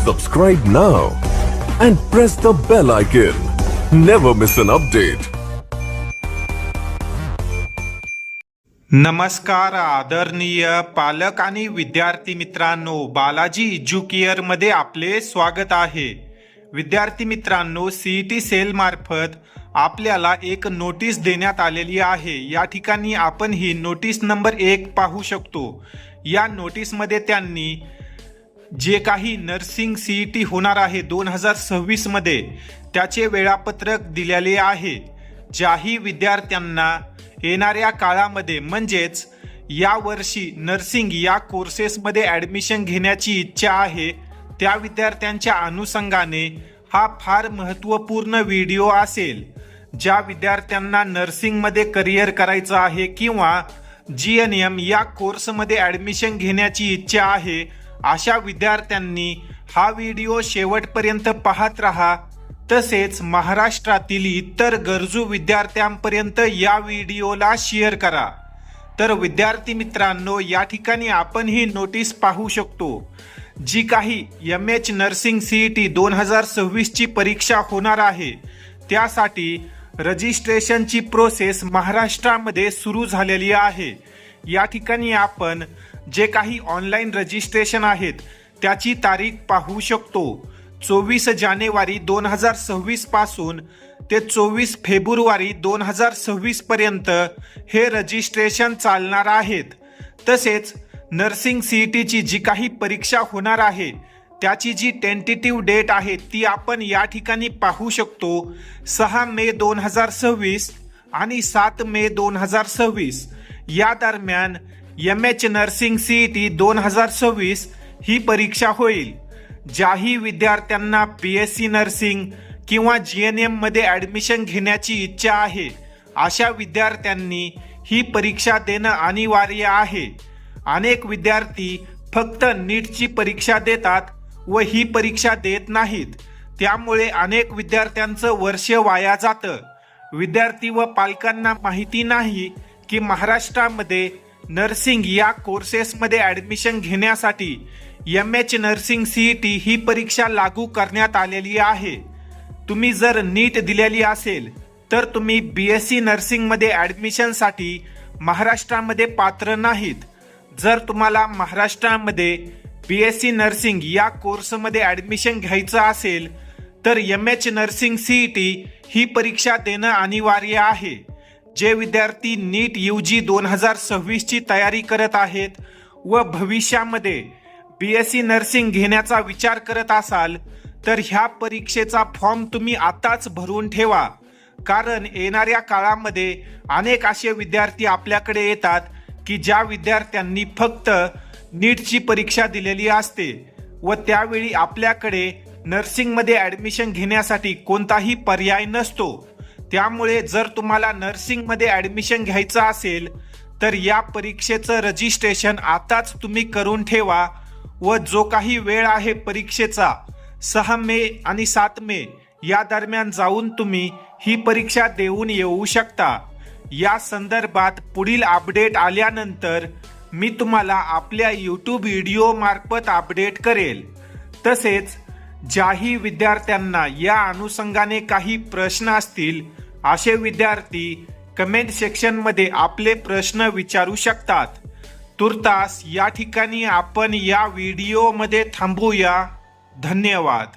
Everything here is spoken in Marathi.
Subscribe now and press the bell icon. Never miss an update. नमस्कार आदरणीय पालक आणि विद्यार्थी मित्रांनो, बालाजी एज्युकेअर मध्ये आपले स्वागत आहे। विद्यार्थी मित्रांनो, सीईटी सेल मार्फत आपल्याला एक नोटीस देण्यात आलेली आहे। या ठिकाणी आपण ही नोटीस नंबर 1 पाहू शकतो। या नोटीस मध्ये त्यांनी जे काही नर्सिंग सीईटी होणार आहे 2026 मध्ये त्याचे वेळापत्रक दिलेले आहे। ज्याही विद्यार्थ्यांना येणाऱ्या काळामध्ये म्हणजेच या वर्षी नर्सिंग या कोर्सेसमध्ये ॲडमिशन घेण्याची इच्छा आहे त्या विद्यार्थ्यांच्या अनुषंगाने हा फार महत्त्वपूर्ण व्हिडिओ असेल। ज्या विद्यार्थ्यांना नर्सिंगमध्ये करिअर करायचं आहे किंवा GNM या कोर्समध्ये ॲडमिशन घेण्याची इच्छा आहे अशा विद्यार्थ्यांनी हा व्हिडिओ शेवटपर्यंत पाहत राहा। तसेच महाराष्ट्रातील इतर गरजू विद्यार्थ्यांपर्यंत या व्हिडिओला शेअर करा। तर विद्यार्थी मित्रांनो, या ठिकाणी आपण ही नोटीस पाहू शकतो। जी काही MH नर्सिंग CET 2026 ची परीक्षा होणार आहे त्यासाठी रजिस्ट्रेशनची प्रोसेस महाराष्ट्रामध्ये सुरू झालेली आहे। या ठिकाणी आपण जे काही ऑनलाईन रजिस्ट्रेशन आहेत त्याची तारीख पाहू शकतो। 24 जानेवारी 2026 पासून ते 24 फेब्रुवारी 2026 पर्यंत हे रजिस्ट्रेशन चालणार आहेत। तसेच नर्सिंग CETची जी काही परीक्षा होणार आहे त्याची जी टेंटेटिव्ह डेट आहे ती आपण या ठिकाणी पाहू शकतो। 6 मे 2026 आणि 7 मे 2026 या दरम्यान MH नर्सिंग CET 2026 ही परीक्षा होईल। ज्याही विद्यार्थ्यांना BSc नर्सिंग किंवा GNM मध्ये ॲडमिशन घेण्याची इच्छा आहे अशा विद्यार्थ्यांनी ही परीक्षा देणं अनिवार्य आहे। अनेक विद्यार्थी फक्त नीटची परीक्षा देतात व ही परीक्षा देत नाहीत, त्यामुळे अनेक विद्यार्थ्यांचं वर्ष वाया जातं। विद्यार्थी व पालकांना माहिती नाही की महाराष्ट्रामध्ये नर्सिंग या कोर्सेसमध्ये ॲडमिशन घेण्यासाठी MH नर्सिंग CET ही परीक्षा लागू करण्यात आलेली आहे। तुम्ही जर नीट दिलेली असेल तर तुम्ही BSc नर्सिंगमध्ये ॲडमिशनसाठी महाराष्ट्रामध्ये पात्र नाहीत। जर तुम्हाला महाराष्ट्रामध्ये BSc नर्सिंग या कोर्समध्ये ॲडमिशन घ्यायचं असेल तर MH नर्सिंग CET ही परीक्षा देणं अनिवार्य आहे। जे विद्यार्थी नीट UG 2026 ची तयारी करत आहेत व भविष्यामध्ये BSc नर्सिंग घेण्याचा विचार करत असाल तर ह्या परीक्षेचा फॉर्म तुम्ही आताच भरून ठेवा। कारण येणाऱ्या काळामध्ये अनेक असे विद्यार्थी आपल्याकडे येतात की ज्या विद्यार्थ्यांनी फक्त नीटची परीक्षा दिलेली असते व त्यावेळी आपल्याकडे नर्सिंगमध्ये ॲडमिशन घेण्यासाठी कोणताही पर्याय नसतो। त्यामुळे जर तुम्हाला नर्सिंगमध्ये ॲडमिशन घ्यायचं असेल तर या परीक्षेचं रजिस्ट्रेशन आताच तुम्ही करून ठेवा व जो काही वेळ आहे परीक्षेचा 6 मे आणि 7 मे या दरम्यान जाऊन तुम्ही ही परीक्षा देऊन येऊ शकता। या संदर्भात पुढील अपडेट आल्यानंतर मी तुम्हाला आपल्या YouTube व्हिडिओ मार्फत अपडेट करेल। तसेच ज्याही विद्यार्थ्यांना या अनुषंगाने काही प्रश्न असतील असे विद्यार्थी कमेंट सेक्शनमध्ये आपले प्रश्न विचारू शकतात। तुर्तास या ठिकाणी आपण या व्हिडिओमध्ये थांबूया। धन्यवाद।